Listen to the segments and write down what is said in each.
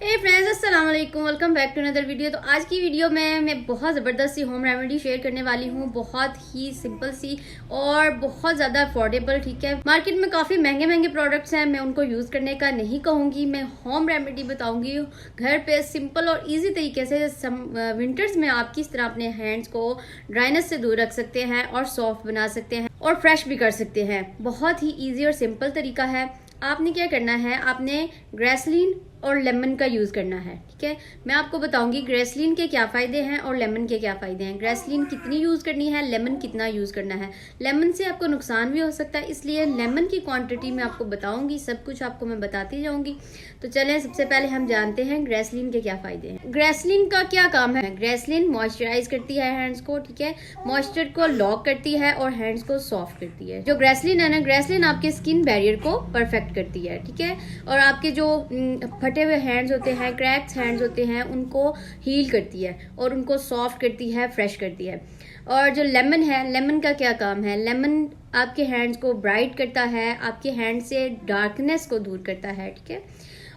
हे friends, अस्सलाम वालेकुम। Welcome back to another video. तो आज की वीडियो में मैं बहुत ज़बरदस्त सी होम रेमेडी शेयर करने वाली हूँ। बहुत ही सिंपल सी और बहुत ज़्यादा अफोर्डेबल। ठीक है, मार्केट में काफ़ी महंगे महंगे प्रोडक्ट्स हैं, मैं उनको यूज़ करने का नहीं कहूँगी। मैं होम रेमेडी बताऊँगी घर पे सिंपल और ईजी तरीके से। विंटर्स में आप किस तरह अपने हैंड्स को ड्राइनेस से दूर रख सकते हैं और सॉफ्ट बना सकते हैं और फ्रेश भी कर सकते हैं। बहुत ही ईजी और सिंपल तरीका है। आपने क्या करना है, आपने ग्रेसलीन और लेमन का यूज करना है। ठीक है, मैं आपको बताऊंगी ग्रेसलीन के क्या फायदे हैं और लेमन के क्या फायदे हैं। ग्रेसलीन कितनी यूज करनी है, लेमन कितना यूज करना है। लेमन से आपको नुकसान भी हो सकता है, इसलिए लेमन की क्वांटिटी मैं आपको बताऊंगी। सब कुछ आपको मैं बताती जाऊंगी। तो चलें, सबसे पहले हम जानते हैं ग्रेसलीन के क्या फायदे हैं। ग्रेसलीन का क्या काम है? ग्रेसलीन मॉइस्चराइज करती है हैंड्स को। ठीक है, मॉइस्चर को लॉक करती है और हैंड्स को सॉफ्ट करती है। जो ग्रेसलीन है ना, ग्रेसलीन आपके स्किन बैरियर को परफेक्ट करती है। ठीक है, और आपके जो फटे हुए हैंड्स होते हैं, क्रैक्स हैंड्स होते हैं, उनको हील करती है और उनको सॉफ्ट करती है, फ्रेश करती है। और जो लेमन है, लेमन का क्या काम है? लेमन आपके हैंड्स को ब्राइट करता है, आपके हैंड से डार्कनेस को दूर करता है। ठीक है,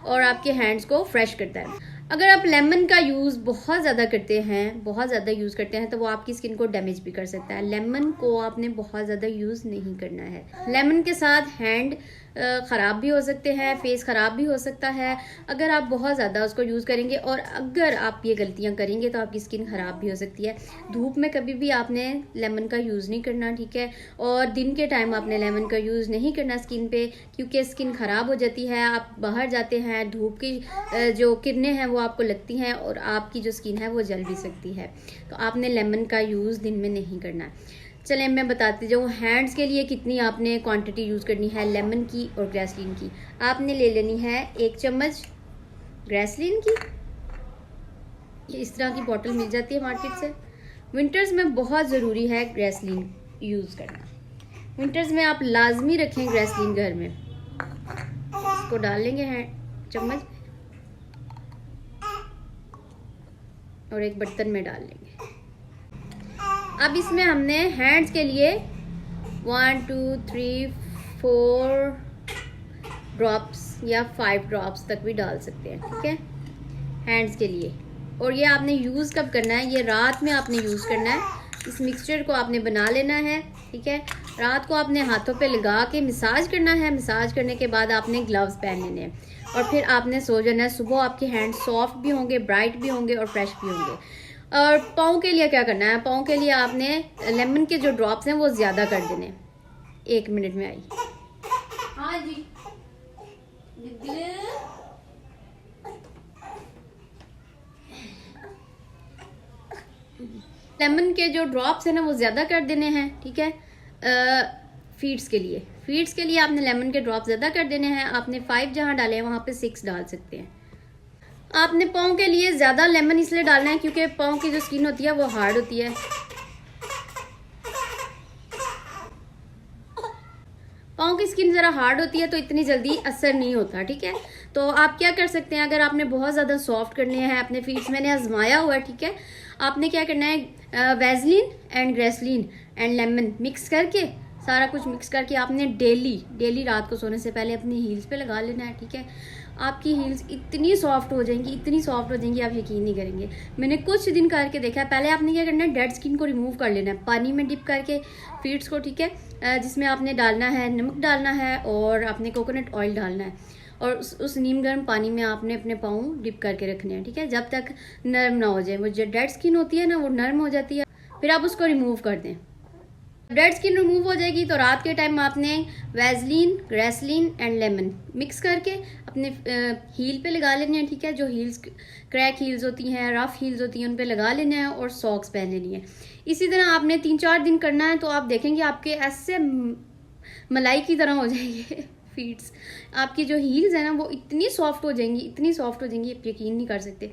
और आपके हैंड्स को फ्रेश करता है। अगर आप लेमन का यूज़ बहुत ज़्यादा करते हैं, बहुत ज़्यादा यूज़ करते हैं, तो वो आपकी स्किन को डैमेज भी कर सकता है। लेमन को आपने बहुत ज़्यादा यूज़ नहीं करना है। लेमन के साथ हैंड ख़राब भी हो सकते हैं, फेस ख़राब भी हो सकता है अगर आप बहुत ज़्यादा उसको यूज़ करेंगे। और अगर आप ये गलतियाँ करेंगे तो आपकी स्किन ख़राब भी हो सकती है। धूप में कभी भी आपने लेमन का यूज़ नहीं करना। ठीक है, और दिन के टाइम आपने लेमन का यूज़ नहीं करना स्किन पे, क्योंकि स्किन ख़राब हो जाती है। आप बाहर जाते हैं, धूप की जो किरणें हैं वो आपको लगती हैं और आपकी जो स्किन है वो जल भी सकती है। तो आपने लेमन का यूज़ दिन में नहीं करना है। चलें, मैं बताती जाऊँ हैंड्स के लिए कितनी आपने क्वांटिटी यूज़ करनी है लेमन की और ग्रेसलीन की। आपने ले लेनी है 1 चम्मच ग्रेसलीन की। इस तरह की बॉटल मिल जाती है मार्केट से। विंटर्स में बहुत ज़रूरी है ग्रेसलीन यूज़ करना। विंटर्स में आप लाजमी रखें ग्रेसलीन घर में। इसको डाल लेंगे हैं चम्मच और एक बर्तन में डाल लेंगे। अब इसमें हमने हैंड्स के लिए 1 2 3 4 ड्रॉप्स या 5 ड्रॉप्स तक भी डाल सकते हैं। ठीक है, हैंड्स के लिए। और ये आपने यूज़ कब करना है? ये रात में आपने यूज़ करना है। इस मिक्सचर को आपने बना लेना है। ठीक है, रात को आपने हाथों पे लगा के मसाज करना है। मसाज करने के बाद आपने ग्लव्स पहन लेने हैं और फिर आपने सो जाना है। सुबह आपके हैंड सॉफ्ट भी होंगे, ब्राइट भी होंगे और फ्रेश भी होंगे। और पाँव के लिए क्या करना है? पाँव के लिए आपने लेमन के जो ड्रॉप्स हैं वो ज़्यादा कर देने। 1 मिनट में आई। हाँ जी, लेमन के जो ड्रॉप्स हैं ना वो ज़्यादा कर देने हैं। ठीक है, फीड्स के लिए आपने लेमन के ड्रॉप ज़्यादा कर देने हैं। आपने 5 जहाँ डाले हैं वहाँ पे 6 डाल सकते हैं। आपने पाँव के लिए ज़्यादा लेमन इसलिए डालना है क्योंकि पाँव की जो स्किन होती है वो हार्ड होती है। पाँव की स्किन ज़रा हार्ड होती है तो इतनी जल्दी असर नहीं होता। ठीक है, तो आप क्या कर सकते हैं, अगर आपने बहुत ज़्यादा सॉफ्ट करने हैं अपने फीट्स, मैंने आजमाया हुआ है। ठीक है, आपने क्या करना है, vaseline and glycerin and lemon mix करके, सारा कुछ मिक्स करके आपने डेली रात को सोने से पहले अपनी हील्स पे लगा लेना है। ठीक है, आपकी हील्स इतनी सॉफ्ट हो जाएंगी, इतनी सॉफ्ट हो जाएंगी, आप यकीन नहीं करेंगे। मैंने कुछ दिन करके देखा है। पहले आपने क्या करना है, डेड स्किन को रिमूव कर लेना है पानी में डिप करके फीट्स को। ठीक है, जिसमें आपने डालना है, नमक डालना है और आपने कोकोनट ऑयल डालना है और उस नीम गर्म पानी में आपने अपने पाँव डिप करके रखने हैं। ठीक है, जब तक नरम ना हो जाए। वो जो डेड स्किन होती है ना वो नरम हो जाती है, फिर आप उसको रिमूव कर दें। डेड स्किन रिमूव हो जाएगी तो रात के टाइम आपने वैसलीन, ग्रेसलीन एंड लेमन मिक्स करके अपने हील पे लगा लेने हैं। ठीक है, जो हील्स क्रैक हील्स होती हैं, रफ हील्स होती हैं, उन पे लगा लेने हैं और सॉक्स पहन लेनी है। इसी तरह आपने 3-4 दिन करना है तो आप देखेंगे आपके ऐसे मलाई की तरह हो जाएंगे फीट्स। आपकी जो हील्स है ना वो इतनी सॉफ्ट हो जाएंगी, इतनी सॉफ्ट हो जाएंगी, आप यकीन नहीं कर सकते।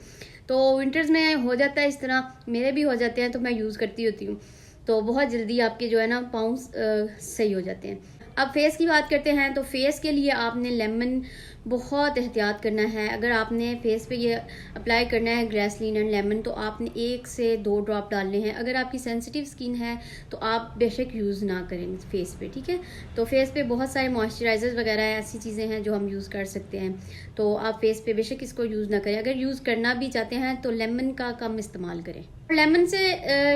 तो विंटर्स में हो जाता है इस तरह, मेरे भी हो जाते हैं तो मैं यूज़ करती होती हूँ। तो बहुत जल्दी आपके जो है ना पाँव सही हो जाते हैं। अब फेस की बात करते हैं तो फेस के लिए आपने लेमन बहुत एहतियात करना है। अगर आपने फेस पे ये अप्लाई करना है ग्रेसलीन एंड लेमन, तो आपने 1 से 2 ड्रॉप डालने हैं। अगर आपकी सेंसिटिव स्किन है तो आप बेशक यूज़ ना करें फेस पे, ठीक है। तो फेस पे बहुत सारे मॉइस्चराइजर्स वगैरह ऐसी चीज़ें हैं जो हम यूज़ कर सकते हैं, तो आप फेस पे बेशक इसको यूज़ ना करें। अगर यूज़ करना भी चाहते हैं तो लेमन का कम इस्तेमाल करें। लेमन से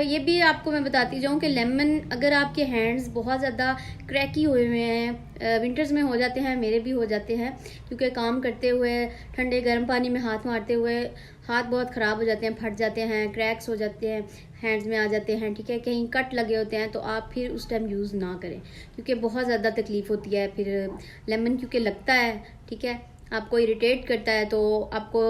ये भी आपको मैं बताती जाऊँ कि लेमन, अगर आपके हैंड्स बहुत ज़्यादा क्रैकी हुए हुए हैं, विंटर्स में हो जाते हैं, मेरे भी हो जाते हैं, क्योंकि काम करते हुए ठंडे गर्म पानी में हाथ मारते हुए हाथ बहुत ख़राब हो जाते हैं, फट जाते हैं, क्रैक्स हो जाते हैं, हैंड्स में आ जाते हैं, ठीक है, कहीं कट लगे होते हैं, तो आप फिर उस टाइम यूज़ ना करें, क्योंकि बहुत ज़्यादा तकलीफ़ होती है। फिर लेमन क्योंकि लगता है, ठीक है, आपको इरिटेट करता है, तो आपको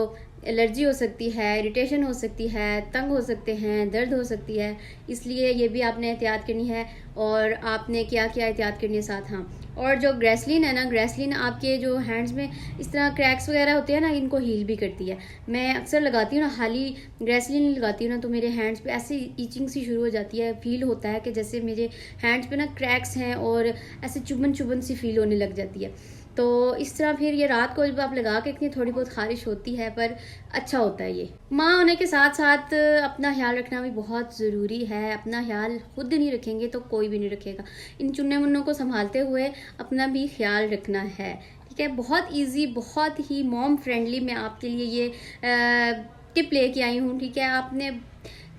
एलर्जी हो सकती है, इरिटेशन हो सकती है, तंग हो सकते हैं, दर्द हो सकती है, इसलिए ये भी आपने एहतियात करनी है। और आपने क्या क्या एहतियात करनी है साथ, हाँ, और जो ग्रेसलीन है ना, ग्रेसलीन आपके जो हैंड्स में इस तरह क्रैक्स वगैरह होते हैं ना, इनको हील भी करती है। मैं अक्सर लगाती हूँ ना, हाली ग्रेसलीन लगाती हूँ ना, तो मेरे हैंड्स पे ऐसे ईचिंग सी शुरू हो जाती है, फील होता है कि जैसे मेरे हैंड्स पे ना क्रैक्स हैं और ऐसे चुभन चुभन सी फील होने लग जाती है। तो इस तरह फिर ये रात को जब आप लगा के, इतनी थोड़ी बहुत खारिश होती है, पर अच्छा होता है। ये माँ होने के साथ साथ अपना ख्याल रखना भी बहुत ज़रूरी है। अपना ख्याल खुद नहीं रखेंगे तो कोई भी नहीं रखेगा। इन चुन्ने मुन्नों को संभालते हुए अपना भी ख्याल रखना है, ठीक है। बहुत ईजी, बहुत ही मॉम फ्रेंडली मैं आपके लिए ये टिप लेके आई हूँ, ठीक है। आपने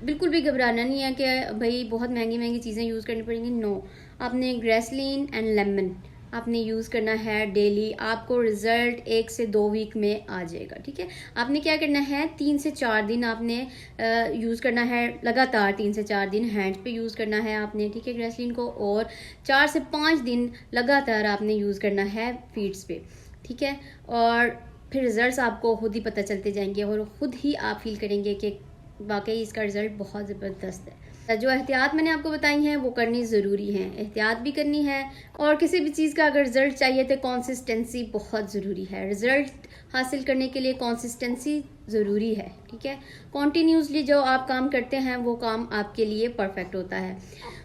बिल्कुल भी घबराना नहीं है कि भाई बहुत महंगी महंगी चीज़ें यूज़ करनी पड़ेंगी। नो, आपने ग्रेसलीन एंड लेमन आपने यूज़ करना है डेली। आपको रिज़ल्ट 1 से 2 वीक में आ जाएगा, ठीक है। आपने क्या करना है, 3 से 4 दिन आपने यूज़ करना है लगातार, 3 से 4 दिन हैंड्स पे यूज़ करना है आपने, ठीक है, ग्रेसलीन को, और 4 से 5 दिन लगातार आपने यूज़ करना है फीट्स पे, ठीक है। और फिर रिज़ल्ट्स आपको खुद ही पता चलते जाएंगे और ख़ुद ही आप फील करेंगे कि वाकई इसका रिज़ल्ट बहुत ज़बरदस्त है। जो एहतियात मैंने आपको बताई हैं वो करनी ज़रूरी है, एहतियात भी करनी है। और किसी भी चीज़ का अगर रिज़ल्ट चाहिए तो कंसिस्टेंसी बहुत ज़रूरी है। रिज़ल्ट हासिल करने के लिए कंसिस्टेंसी ज़रूरी है, ठीक है। कॉन्टीन्यूसली जो आप काम करते हैं वो काम आपके लिए परफेक्ट होता है,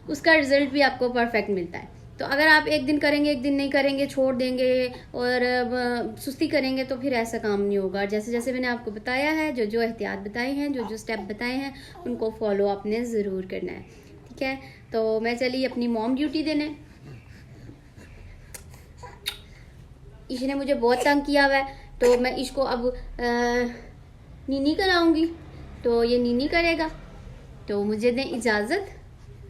उसका रिज़ल्ट भी आपको परफेक्ट मिलता है। तो अगर आप एक दिन करेंगे, एक दिन नहीं करेंगे, छोड़ देंगे और सुस्ती करेंगे, तो फिर ऐसा काम नहीं होगा। जैसे जैसे मैंने आपको बताया है, जो जो एहतियात बताए हैं, जो जो स्टेप बताए हैं, उनको फॉलो आपने ज़रूर करना है, ठीक है। तो मैं चली अपनी मॉम ड्यूटी देने। इसने मुझे बहुत तंग किया हुआ है, तो मैं इसको अब नीनी कराऊंगी, तो ये नीनी करेगा। तो मुझे दें इजाज़त,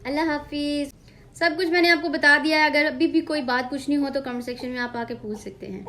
अल्लाह हाफिज़। सब कुछ मैंने आपको बता दिया है। अगर अभी भी कोई बात पूछनी हो तो कमेंट सेक्शन में आप आके पूछ सकते हैं।